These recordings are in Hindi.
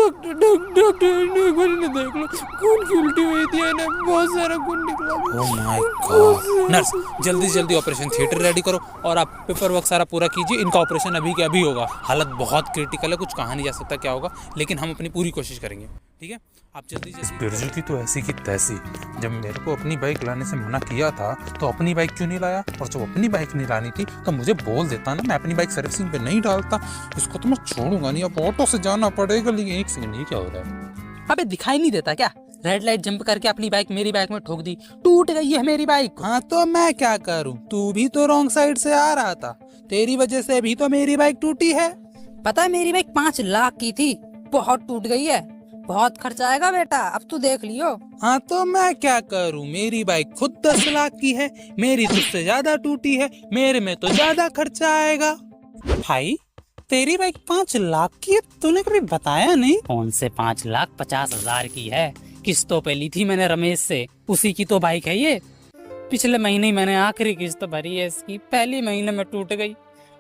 डॉक्टर डॉक्टर डॉक्टर एक बार इन्हें देख लो, खून की उल्टी हुई थी, इन्हें बहुत सारा खून निकला। Oh my God. नर्स, जल्दी जल्दी ऑपरेशन थिएटर रेडी करो और आप पेपर वर्क सारा पूरा कीजिए। इनका ऑपरेशन अभी के अभी होगा। हालत बहुत क्रिटिकल है, कुछ कहा नहीं जा सकता क्या होगा, लेकिन हम अपनी पूरी कोशिश करेंगे। ठीक है, आप जल्दी जल्दी। बिरजू की तो ऐसी की तैसी। जब मेरे को अपनी बाइक लाने से मना किया था तो अपनी बाइक क्यों नहीं लाया, और जब अपनी बाइक नहीं लानी थी तो मुझे बोल देता ना, मैं अपनी बाइक सर्विसिंग पे नहीं डालता। इसको तो मैं छोड़ूंगा नहीं, अब ऑटो से जाना पड़ेगा। लेकिन एक सेकंड, ये क्या हो रहा है? अबे दिखाई नहीं देता क्या? रेड लाइट जंप करके अपनी बाइक मेरी बाइक में ठोक दी, टूट गई है मेरी बाइक। हाँ तो मैं क्या करूं, तू भी तो रॉन्ग साइड से आ रहा था, तेरी वजह से भी तो मेरी बाइक टूटी है। पता है मेरी बाइक 5 लाख की थी, बहुत टूट गई है। बहुत खर्चा आएगा बेटा, अब तू देख लियो। हाँ तो मैं क्या करूं, मेरी बाइक खुद 10 लाख की है, मेरी तुझसे ज्यादा टूटी है, मेरे में तो ज्यादा खर्चा आएगा। भाई तेरी बाइक 5 लाख की है, तूने कभी बताया नहीं। कौन से 5,50,000 की है, किस्तों पे ली थी मैंने रमेश से, उसी की तो बाइक है ये। पिछले महीने ही मैंने आखिरी किस्त भरी है इसकी, पहली महीने में टूट गई।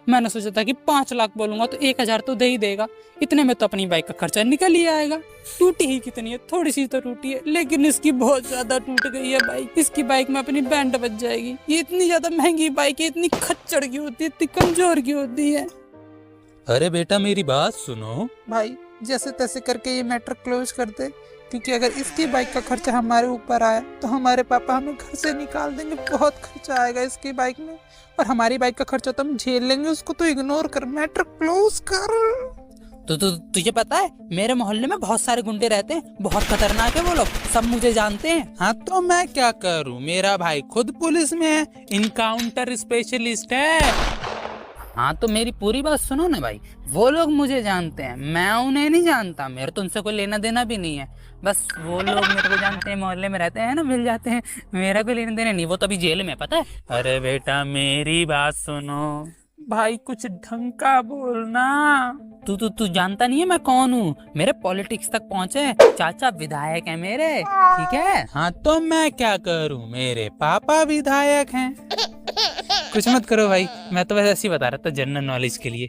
मैंने सोचा था कि 5 लाख बोलूंगा तो 1,000 तो दे ही देगा, इतने में तो अपनी बाइक का खर्चा निकल ही आएगा। टूटी ही कितनी है, थोड़ी सी तो टूटी है, लेकिन इसकी बहुत ज्यादा टूट गई है बाइक। इसकी बाइक में अपनी बैंड बज जाएगी। ये इतनी ज्यादा महंगी बाइक है, इतनी खच्चड़ की होती है, इतनी कमजोर की होती है। अरे बेटा मेरी बात सुनो भाई, जैसे तैसे करके ये मैटर क्लोज कर दे, क्योंकि अगर इसकी बाइक का खर्चा हमारे ऊपर आया तो हमारे पापा हमें घर से निकाल देंगे। बहुत खर्चा आएगा इसकी बाइक में, और हमारी बाइक का खर्चा तो हम झेल लेंगे, उसको तो इग्नोर कर, मैटर क्लोज कर। तो तुझे पता है मेरे मोहल्ले में बहुत सारे गुंडे रहते हैं, बहुत खतरनाक है वो लोग, सब मुझे जानते हैं। हाँ तो मैं क्या करूँ, मेरा भाई खुद पुलिस में है, इनकाउंटर स्पेशलिस्ट है। हाँ तो मेरी पूरी बात सुनो ना भाई, वो लोग मुझे जानते हैं, मैं उन्हें नहीं जानता। मेरे तो उनसे कोई लेना देना भी नहीं है, बस वो लोग मेरे को जानते हैं, मोहल्ले में रहते हैं ना, मिल जाते हैं, मेरा कोई लेना देना नहीं। वो तो अभी जेल में, पता है। अरे बेटा मेरी बात सुनो भाई, कुछ ढंग का बोलना। तू जानता नहीं है मैं कौन हूँ, मेरे पॉलिटिक्स तक पहुँचे, चाचा विधायक है मेरे, ठीक है। हाँ तो मैं क्या करूँ, मेरे पापा विधायक हैं। कुछ मत करो भाई, मैं तो वैसे ऐसे ही बता रहा था जनरल नॉलेज के लिए।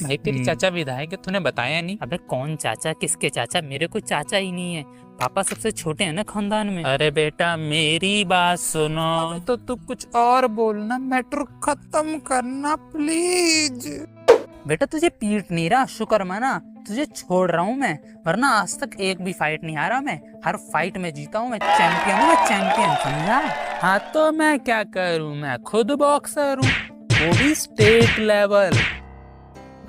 भाई तेरे चाचा विधायक है, तूने बताया नहीं। अबे कौन चाचा, किसके चाचा, मेरे कोई चाचा ही नहीं है, पापा सबसे छोटे हैं ना खानदान में। अरे बेटा मेरी बात सुनो, तो तू कुछ और बोलना, मैटर खत्म करना प्लीज। बेटा तुझे पीट नहीं रहा, शुक्र माना, तुझे छोड़ रहा हूँ मैं, वरना आज तक एक भी फाइट नहीं हारा मैं, हर फाइट में जीता हूँ मैं, चैंपियन हूँ मैं, चैंपियन, समझा। हाँ तो मैं क्या करूँ, मैं खुद बॉक्सर हूँ, वो भी स्टेट लेवल।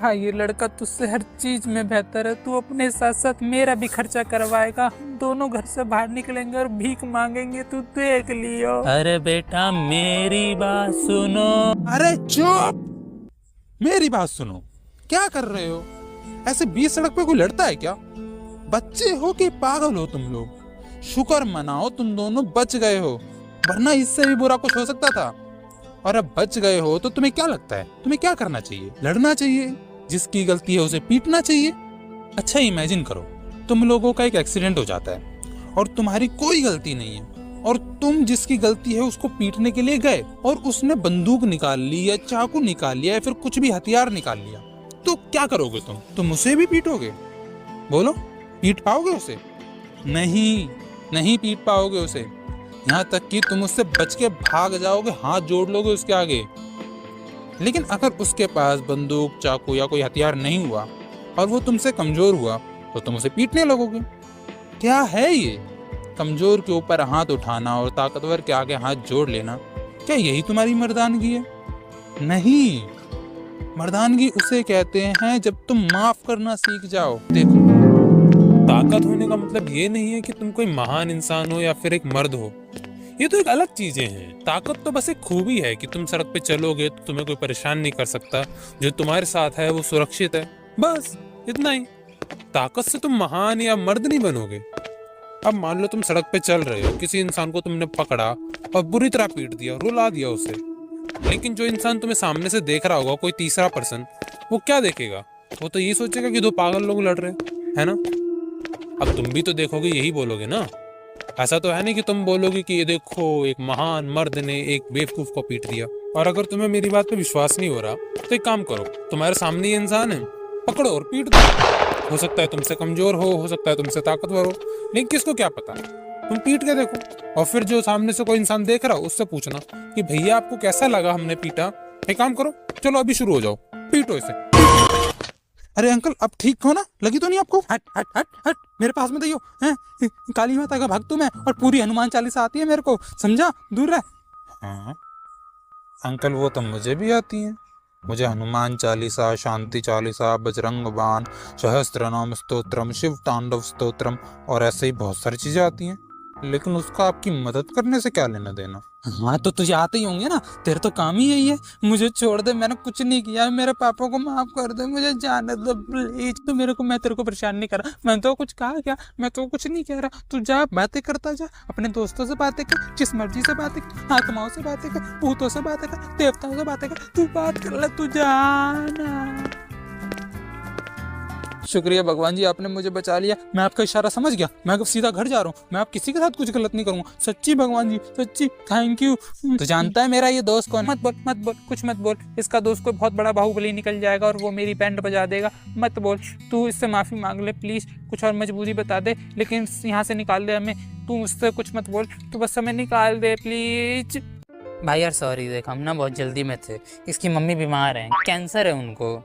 भाई ये लड़का तुझसे हर चीज में बेहतर है, तू अपने साथ साथ मेरा भी खर्चा करवाएगा, हम दोनों घर से बाहर निकलेंगे और भीख मांगेंगे, तू देख लियो। अरे बेटा मेरी बात सुनो। अरे चुप, मेरी बात सुनो, क्या कर रहे हो? ऐसे बीच सड़क पे कोई लड़ता है क्या? बच्चे हो कि पागल हो तुम लोग? शुक्र मनाओ तुम दोनों बच गए हो, वरना इससे भी बुरा कुछ हो सकता था। और अब बच गए हो तो तुम्हें क्या लगता है, तुम्हें क्या करना चाहिए? लड़ना चाहिए, जिसकी गलती है उसे पीटना चाहिए। अच्छा इमेजिन करो, तुम लोगों का एक एक्सीडेंट हो जाता है और तुम्हारी कोई गलती नहीं है, और तुम जिसकी गलती है उसको पीटने के लिए गए और उसने बंदूक निकाल ली या चाकू निकाल लिया या फिर कुछ भी हथियार निकाल लिया, तो क्या करोगे तुम उसे भी पीटोगे? बोलो, पीट पाओगे उसे? नहीं पीट पाओगे उसे, यहाँ तक कि तुम उससे बच के भाग जाओगे, हाथ जोड़ लोगे उसके आगे। लेकिन अगर उसके पास बंदूक, चाकू या कोई हथियार नहीं हुआ और वो तुमसे कमजोर हुआ तो तुम उसे पीटने लगोगे। क्या है ये, कमजोर के ऊपर हाथ उठाना और ताकतवर के आगे हाथ जोड़ लेना? क्या यही तुम्हारी मर्दानगी है? नहीं, मर्दानगी उसे कहते हैं जब तुम माफ करना सीख जाओ। देखो, ताकत होने का मतलब ये नहीं है कि तुम कोई महान इंसान हो या फिर एक मर्द हो, ये तो एक अलग चीजें हैं। ताकत तो बस एक खूबी है कि तुम सड़क पे चलोगे तो तुम्हें कोई परेशान नहीं कर सकता, जो तुम्हारे साथ है वो सुरक्षित है, बस इतना ही। ताकत से तुम महान या मर्द नहीं बनोगे। अब मान लो तुम सड़क पे चल रहे हो, किसी इंसान को तुमने पकड़ा और बुरी तरह पीट दिया, रुला दिया उसे, लेकिन जो इंसान तुम्हें सामने से देख रहा होगा, कोई तीसरा पर्सन, वो क्या देखेगा? वो तो ये सोचेगा कि दो पागल लोग लड़ रहे हैं ना। अब तुम भी तो देखोगे, यही बोलोगे ना। ऐसा तो है नहीं कि तुम बोलोगे कि ये देखो एक महान मर्द ने एक बेवकूफ को पीट दिया। और अगर तुम्हें मेरी बात पे विश्वास नहीं हो रहा तो एक काम करो, तुम्हारे सामने ये इंसान है, पकड़ो और पीट दो। हो सकता है तुमसे कमजोर हो सकता है तुमसे ताकतवर हो, लेकिन किसको क्या पता। तुम पीट के देखो, और फिर जो सामने से कोई इंसान देख रहा हो उससे पूछना कि भैया आपको कैसा लगा हमने पीटा। एक काम करो, चलो अभी शुरू हो जाओ, पीटो इसे। अरे अंकल, अब ठीक हो ना? लगी तो नहीं आपको? हट हट हट हट, मेरे पास में दियो हैं। काली माता का भक्त हूं मैं, और पूरी हनुमान चालीसा आती है मेरे को, समझा? दूर रह। हाँ अंकल, वो तो मुझे भी आती है। मुझे हनुमान चालीसा, शांति चालीसा, बजरंग बाण, सहस्त्रनाम स्तोत्रम, शिव तांडव स्तोत्रम और ऐसे ही बहुत सारी चीजें आती हैं, लेकिन उसका आपकी मदद करने से क्या लेना देना। हाँ तो तुझे आते ही होंगे ना, तेरे तो काम ही यही है। मुझे छोड़ दे, मैंने कुछ नहीं किया, मेरे पापा को माफ कर दे, मुझे जाने दो प्लीज। तो मैं तेरे को परेशान नहीं कर रहा, मैं तो कुछ कहा क्या? मैं तो कुछ नहीं कह रहा। तू जा, बातें करता जा, अपने दोस्तों से बातें कर, जिस मर्जी से बातें कर, आत्माओं से बातें कर, भूतों से बातें कर, देवताओं से बातें कर, तू बात कर ले, तू जाना। शुक्रिया भगवान जी, आपने मुझे बचा लिया। मैं आपका इशारा समझ गया, मैं अब सीधा घर जा रहा हूँ। मैं आप किसी के साथ कुछ गलत नहीं करूंगा, सच्ची भगवान जी, सच्ची, थैंक यू। तो जानता है मेरा ये दोस्त कौन? मत बोल मत बोल, कुछ मत बोल। इसका दोस्त कोई बहुत बड़ा बाहुबली निकल जाएगा और वो मेरी बैंड बजा देगा। मत बोल, तू इससे माफी मांग ले प्लीज, कुछ और मजबूरी बता दे, लेकिन यहाँ से निकाल दे हमें। तू उससे कुछ मत बोल, तू बस हमें निकाल दे प्लीज। भाई यार सॉरी, देख हम ना बहुत जल्दी में थे, इसकी मम्मी बीमार है, कैंसर है उनको।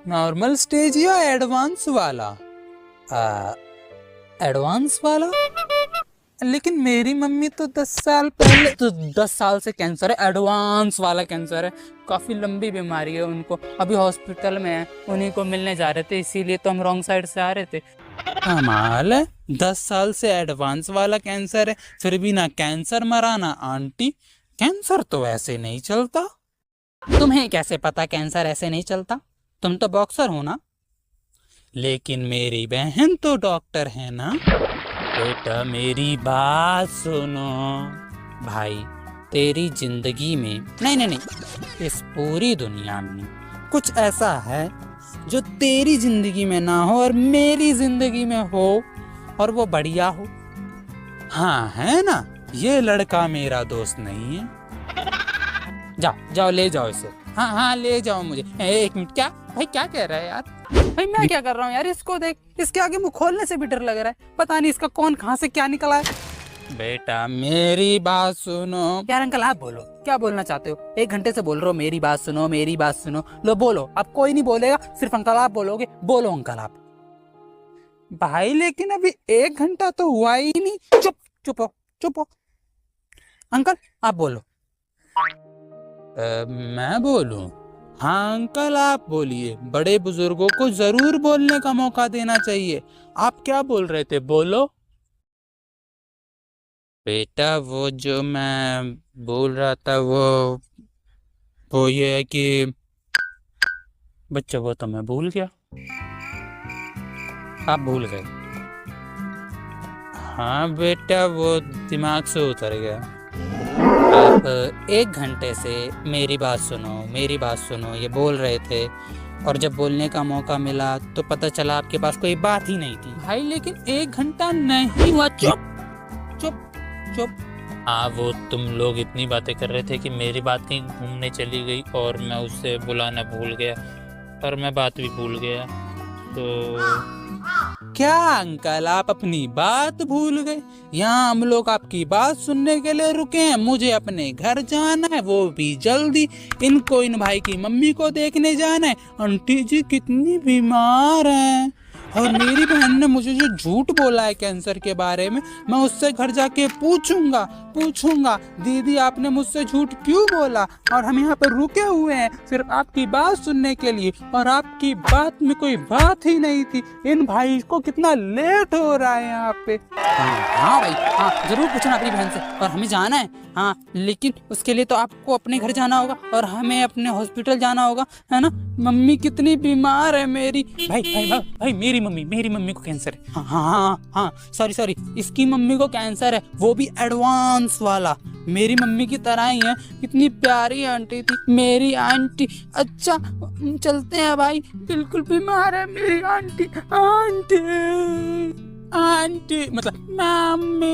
नॉर्मल स्टेज या एडवांस वाला? एडवांस वाला? लेकिन मेरी मम्मी तो 10 साल पहले, तो 10 साल से कैंसर है, एडवांस वाला कैंसर है, काफी लंबी बीमारी है उनको, अभी हॉस्पिटल में है, उन्हीं को मिलने जा रहे थे, इसीलिए तो हम रॉन्ग साइड से आ रहे थे। कमाल है, 10 साल से एडवांस वाला कैंसर है, फिर भी ना कैंसर मरा ना आंटी। कैंसर तो ऐसे नहीं चलता। तुम्हें कैसे पता कैंसर ऐसे नहीं चलता? तुम तो बॉक्सर हो ना। लेकिन मेरी बहन तो डॉक्टर है ना। बेटा मेरी बात सुनो, भाई तेरी जिंदगी में नहीं, इस पूरी दुनिया में कुछ ऐसा है जो तेरी जिंदगी में ना हो और मेरी जिंदगी में हो, और वो बढ़िया हो। हाँ है ना, ये लड़का मेरा दोस्त नहीं है। जाओ ले जाओ इसे। हाँ ले जाओ मुझे। एक मिनट, क्या भाई, क्या कह रहा है यार? भाई मैं क्या कर रहा हूँ यार? इसको देख, इसके आगे मुंह खोलने से भी डर लग रहा है, पता नहीं इसका कौन कहाँ से क्या निकला है। बेटा मेरी बात सुनो। यार अंकल आप बोलो, क्या बोलना चाहते हो? 1 घंटे से बोल रहे हो मेरी बात सुनो, मेरी बात सुनो। लो बोलो, अब कोई नहीं बोलेगा, सिर्फ अंकल आप बोलोगे। बोलो अंकल आप। भाई लेकिन अभी 1 घंटा तो हुआ ही नहीं। चुप हो। अंकल आप बोलो। मैं बोलूं? हाँ अंकल आप बोलिए, बड़े बुजुर्गों को जरूर बोलने का मौका देना चाहिए। आप क्या बोल रहे थे, बोलो। बेटा वो जो मैं बोल रहा था वो ये है कि बच्चों वो तो मैं भूल गया। आप भूल गए? हाँ बेटा, वो दिमाग से उतर गया। आप 1 घंटे से मेरी बात सुनो ये बोल रहे थे, और जब बोलने का मौका मिला तो पता चला आपके पास कोई बात ही नहीं थी। भाई लेकिन 1 घंटा नहीं हुआ। चुप। हाँ वो तुम लोग इतनी बातें कर रहे थे कि मेरी बात कहीं घूमने चली गई और मैं उससे बुलाना भूल गया, और मैं बात भी भूल गया। तो क्या अंकल आप अपनी बात भूल गए? यहाँ हम लोग आपकी बात सुनने के लिए रुके हैं, मुझे अपने घर जाना है, वो भी जल्दी। इनको इन भाई की मम्मी को देखने जाना है। आंटी जी कितनी बीमार हैं, और मेरी बहन ने मुझे जो झूठ बोला है कैंसर के बारे में, मैं उससे घर जाके पूछूंगा दीदी आपने मुझसे झूठ क्यों बोला। और हम यहाँ पर रुके हुए हैं सिर्फ आपकी बात सुनने के लिए, और आपकी बात में कोई बात ही नहीं थी। इन भाई को कितना लेट हो रहा है यहाँ पे। हाँ भाई, हाँ जरूर पूछना अपनी बहन से, और हमें जाना है। हाँ लेकिन उसके लिए तो आपको अपने घर जाना होगा और हमें अपने हॉस्पिटल जाना होगा, है ना। मम्मी कितनी बीमार है मेरी। भाई मेरी मम्मी को कैंसर है। हाँ सॉरी, इसकी मम्मी को कैंसर है, वो भी एडवांस वाला, मेरी मम्मी की तरह ही है। कितनी प्यारी आंटी थी मेरी आंटी। अच्छा चलते हैं भाई, बिल्कुल बीमार है मेरी आंटी मतलब मम्मी।